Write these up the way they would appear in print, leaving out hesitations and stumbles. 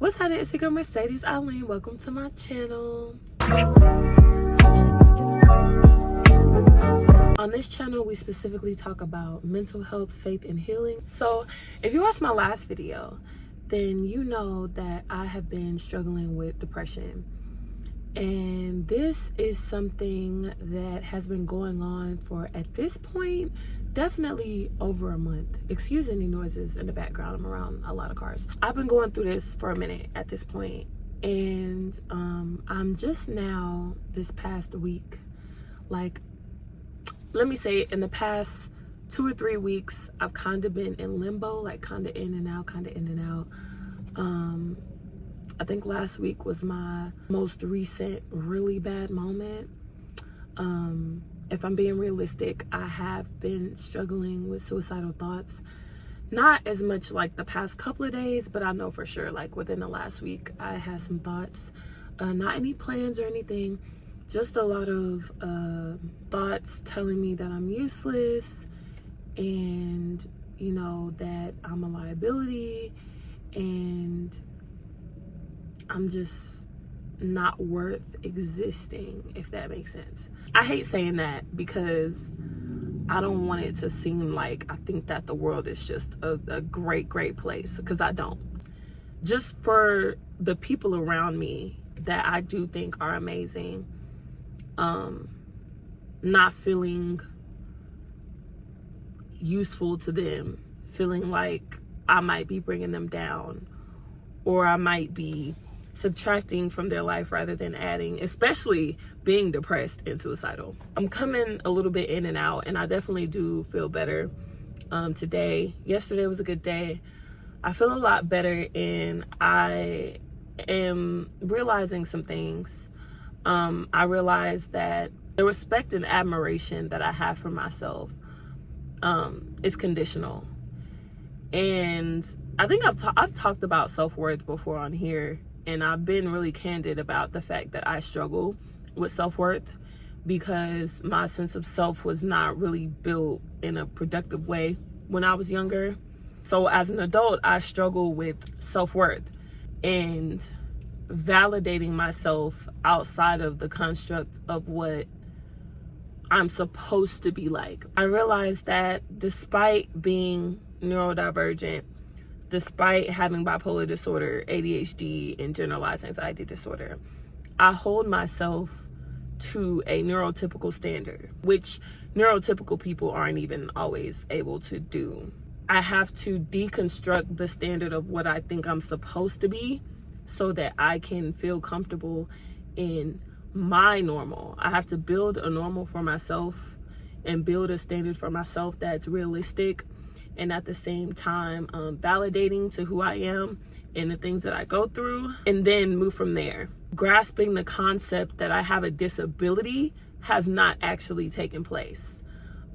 What's happening? It's your girl Mercedes Eileen. Welcome to my channel. On this channel, we specifically talk about mental health, faith, and healing. So if you watched my last video, then you know that I have been struggling with depression. And this is something that has been going on for, at this point, definitely over a month. Excuse any noises in the background. I'm around a lot of cars. I've been going through this for a minute at this point. And I'm just now, this past week, like, let me say in the past 2 or 3 weeks, I've kind of been in limbo, like kind of in and out, kind of in and out. I think last week was my most recent really bad moment. If I'm being realistic, I have been struggling with suicidal thoughts. Not as much like the past couple of days, but I know for sure like within the last week, I had some thoughts. Not any plans or anything, just a lot of thoughts telling me that I'm useless and, you know, that I'm a liability and I'm just not worth existing, if that makes sense. I hate saying that because I don't want it to seem like I think that the world is just a great place, because I don't. Just for the people around me that I do think are amazing, not feeling useful to them, feeling like I might be bringing them down or I might be subtracting from their life rather than adding, especially being depressed and suicidal. I'm coming a little bit in and out, and I definitely do feel better today. Yesterday was a good day. I feel a lot better, and I am realizing some things. I realized that the respect and admiration that I have for myself is conditional. And I think I've talked about self-worth before on here, and I've been really candid about the fact that I struggle with self-worth because my sense of self was not really built in a productive way when I was younger. So as an adult, I struggle with self-worth and validating myself outside of the construct of what I'm supposed to be like. I realized that despite being neurodivergent, despite having bipolar disorder, ADHD, and generalized anxiety disorder, I hold myself to a neurotypical standard, which neurotypical people aren't even always able to do. I have to deconstruct the standard of what I think I'm supposed to be so that I can feel comfortable in my normal. I have to build a normal for myself and build a standard for myself that's realistic and at the same time validating to who I am and the things that I go through, and then move from there. Grasping the concept that I have a disability has not actually taken place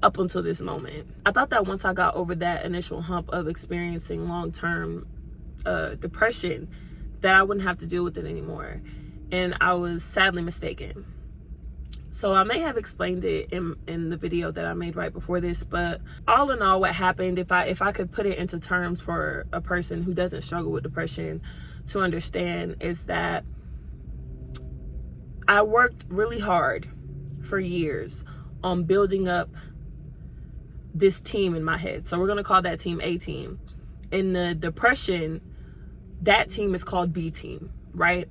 up until this moment. I thought that once I got over that initial hump of experiencing long-term depression, that I wouldn't have to deal with it anymore. And I was sadly mistaken. So I may have explained it in the video that I made right before this, but all in all, what happened, if I could put it into terms for a person who doesn't struggle with depression to understand, is that I worked really hard for years on building up this team in my head. So we're gonna call that team A team. In the depression, that team is called B team, right?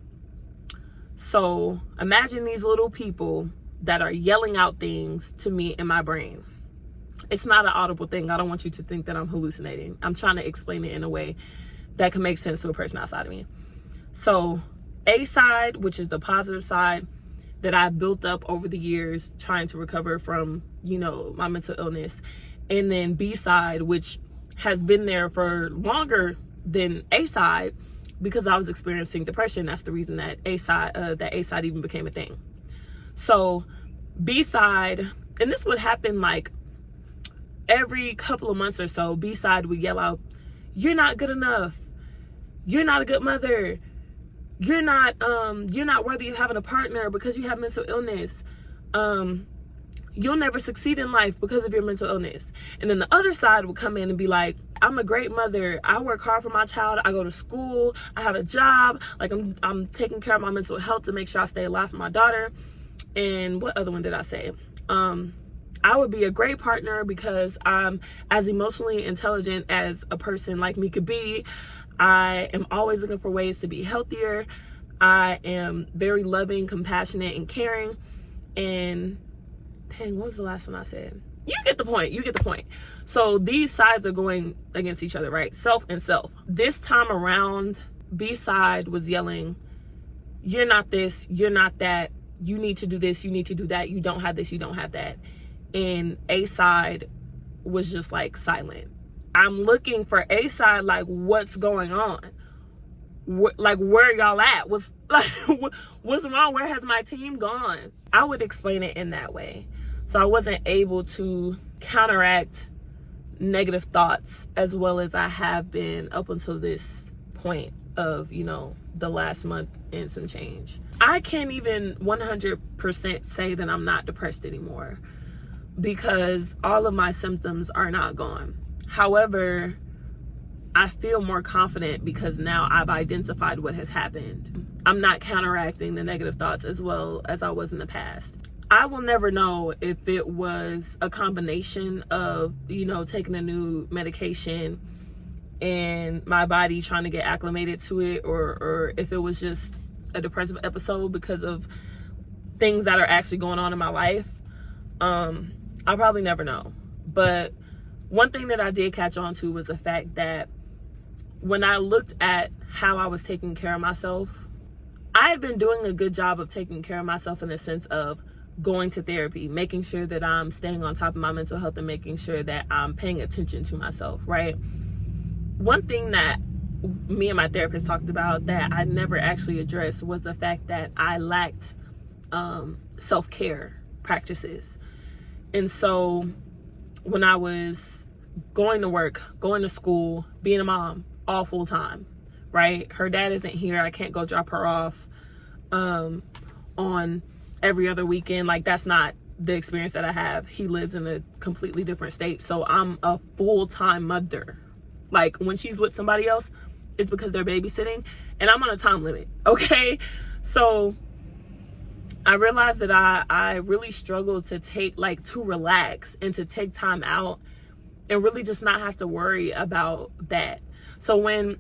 So imagine these little people that are yelling out things to me in my brain. It's not an audible thing. I don't want you to think that I'm hallucinating. I'm trying to explain it in a way that can make sense to a person outside of me. So A side, which is the positive side that I've built up over the years trying to recover from, you know, my mental illness. And then B side, which has been there for longer than A side because I was experiencing depression. That's the reason that A side even became a thing. So B side, and this would happen like every couple of months or so, B side would yell out, "You're not good enough. You're not a good mother. You're not worthy of having a partner because you have mental illness. You'll never succeed in life because of your mental illness." And then the other side would come in and be like, I'm a great mother. I work hard for my child. I go to school. I have a job. Like, I'm taking care of my mental health to make sure I stay alive for my daughter. And what other one did I say? I would be a great partner because I'm as emotionally intelligent as a person like me could be. I am always looking for ways to be healthier. I am very loving, compassionate, and caring. And dang, what was the last one I said? You get the point. You get the point. So these sides are going against each other, right? Self and self. This time around, B side was yelling, you're not this, you're not that. You need to do this, you need to do that. You don't have this, you don't have that. And A side was just like silent. I'm looking for A side, like, what's going on? Like, where y'all at? What's wrong? Where has my team gone? I would explain it in that way. So I wasn't able to counteract negative thoughts as well as I have been up until this point of, the last month and some change. I can't even 100% say that I'm not depressed anymore because all of my symptoms are not gone. However, I feel more confident because now I've identified what has happened. I'm not counteracting the negative thoughts as well as I was in the past. I will never know if it was a combination of, taking a new medication and my body trying to get acclimated to it, or if it was just a depressive episode because of things that are actually going on in my life. I'll probably never know. But one thing that I did catch on to was the fact that when I looked at how I was taking care of myself, I had been doing a good job of taking care of myself in the sense of going to therapy, making sure that I'm staying on top of my mental health and making sure that I'm paying attention to myself, right? One thing that me and my therapist talked about that I never actually addressed was the fact that I lacked self-care practices. And so when I was going to work, going to school, being a mom, all full time, right? Her dad isn't here. I can't go drop her off on every other weekend. Like, that's not the experience that I have. He lives in a completely different state. So I'm a full-time mother. Like, when she's with somebody else, it's because they're babysitting, and I'm on a time limit, okay? So I realized that I really struggled to relax and to take time out and really just not have to worry about that. So when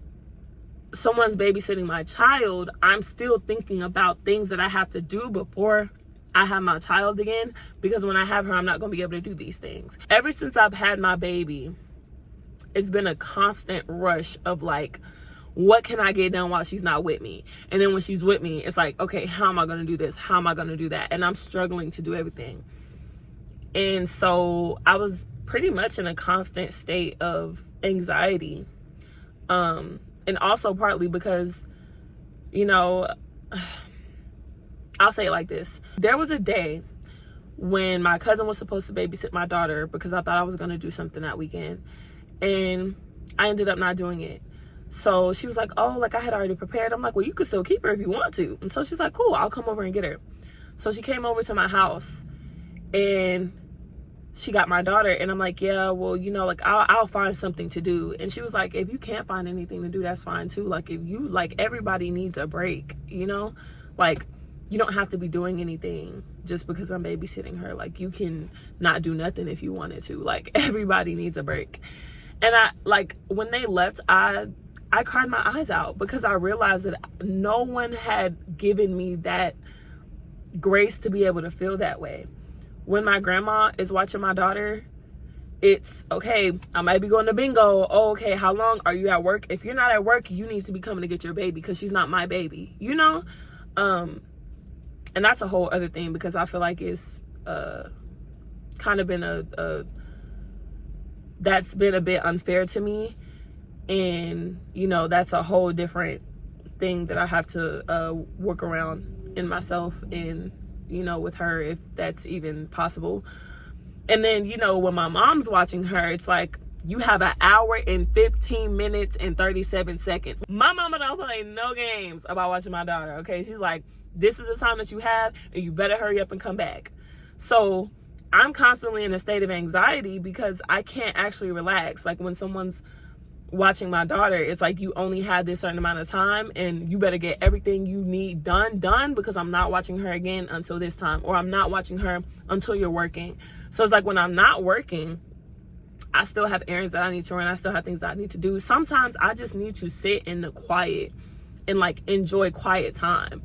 someone's babysitting my child, I'm still thinking about things that I have to do before I have my child again, because when I have her, I'm not going to be able to do these things. Ever since I've had my baby, it's been a constant rush of like, what can I get done while she's not with me? And then when she's with me, it's like, okay, how am I going to do this? How am I going to do that? And I'm struggling to do everything. And so I was pretty much in a constant state of anxiety. And also partly because, I'll say it like this. There was a day when my cousin was supposed to babysit my daughter because I thought I was going to do something that weekend. And I ended up not doing it. So she was like, oh, like I had already prepared. I'm like, well, you could still keep her if you want to. And so she's like, cool, I'll come over and get her. So she came over to my house and she got my daughter. And I'm like, yeah, well, like I'll find something to do. And she was like, if you can't find anything to do, that's fine too. Like, if you, like, everybody needs a break, like, you don't have to be doing anything just because I'm babysitting her. Like, you can not do nothing if you wanted to. Like, everybody needs a break. And when they left, I cried my eyes out because I realized that no one had given me that grace to be able to feel that way. When my grandma is watching my daughter, it's, okay, I might be going to bingo. Oh, okay, how long are you at work? If you're not at work, you need to be coming to get your baby because she's not my baby, And that's a whole other thing because I feel like it's kind of been that's been a bit unfair to me. And, that's a whole different thing that I have to work around in myself and, with her, if that's even possible. And then, when my mom's watching her, it's like, you have an hour and 15 minutes and 37 seconds. My mama don't play no games about watching my daughter, okay? She's like, this is the time that you have, and you better hurry up and come back. So I'm constantly in a state of anxiety because I can't actually relax. Like, when someone's watching my daughter, it's like you only had this certain amount of time and you better get everything you need done because I'm not watching her again until this time, or I'm not watching her until you're working. So it's like when I'm not working, I still have errands that I need to run. I still have things that I need to do. Sometimes I just need to sit in the quiet and like enjoy quiet time.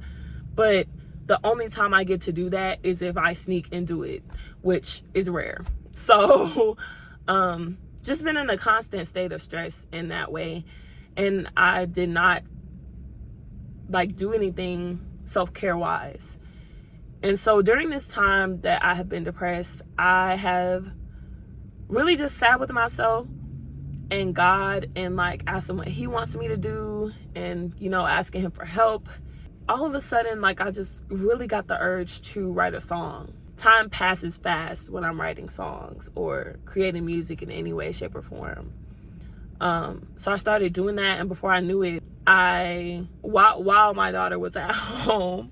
But the only time I get to do that is if I sneak and do it, which is rare. So just been in a constant state of stress in that way. And I did not like do anything self-care wise. And so during this time that I have been depressed, I have really just sat with myself and God and like asked him what he wants me to do, and, you know, asking him for help. All of a sudden, like, I just really got the urge to write a song. Time passes fast when I'm writing songs or creating music in any way, shape, or form. So I started doing that, and before I knew it, while my daughter was at home,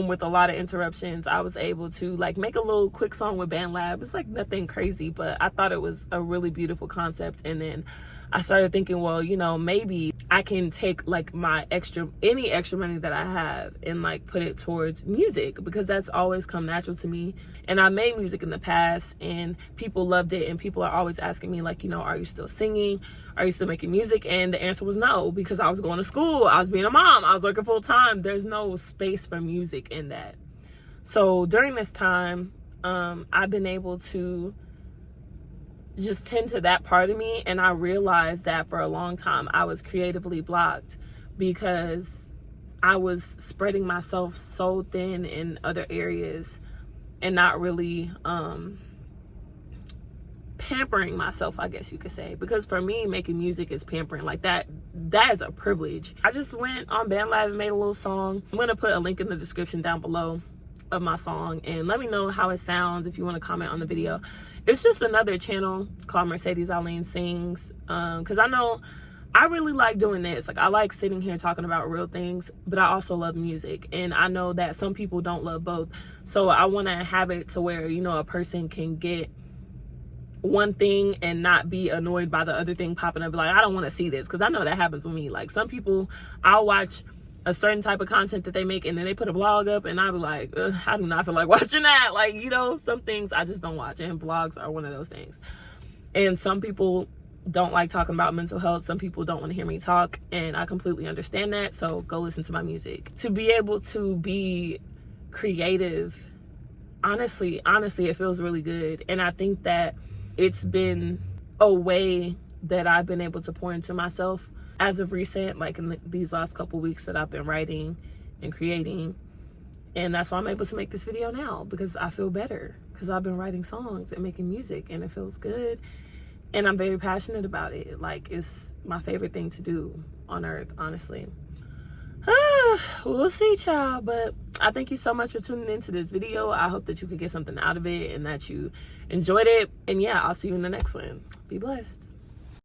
with a lot of interruptions, I was able to like make a little quick song with BandLab. It's like nothing crazy, but I thought it was a really beautiful concept. And then I started thinking, well, you know, maybe I can take like any extra money that I have and like put it towards music, because that's always come natural to me. And I made music in the past and people loved it, and people are always asking me like, you know, are you still singing? Are you still making music? And the answer was no, because I was going to school, I was being a mom, I was working full time. There's no space for music in that. So during this time, I've been able to just tend to that part of me. And I realized that for a long time I was creatively blocked because I was spreading myself so thin in other areas and not really pampering myself, I guess you could say. Because for me, making music is pampering. Like that is a privilege. I just went on BandLab and made a little song. I'm gonna put a link in the description down below of my song, and let me know how it sounds if you want to comment on the video. It's just another channel called Mercedes Eileen Sings, because I know I really like doing this. Like, I like sitting here talking about real things, but I also love music, and I know that some people don't love both. So I want to have it to where, you know, a person can get one thing and not be annoyed by the other thing popping up, like, I don't want to see this, because I know that happens with me. Like, some people, I'll watch a certain type of content that they make and then they put a blog up and I'll be like, I do not feel like watching that. Like, you know, some things I just don't watch, and blogs are one of those things. And some people don't like talking about mental health. Some people don't want to hear me talk, and I completely understand that. So go listen to my music. To be able to be creative, honestly, it feels really good. And I think that it's been a way that I've been able to pour into myself as of recent, like in these last couple weeks that I've been writing and creating. And that's why I'm able to make this video now, because I feel better, because I've been writing songs and making music and it feels good. And I'm very passionate about it. Like, it's my favorite thing to do on earth, honestly. We'll see, child. But I thank you so much for tuning into this video. I hope that you could get something out of it and that you enjoyed it. And yeah, I'll see you in the next one. Be blessed.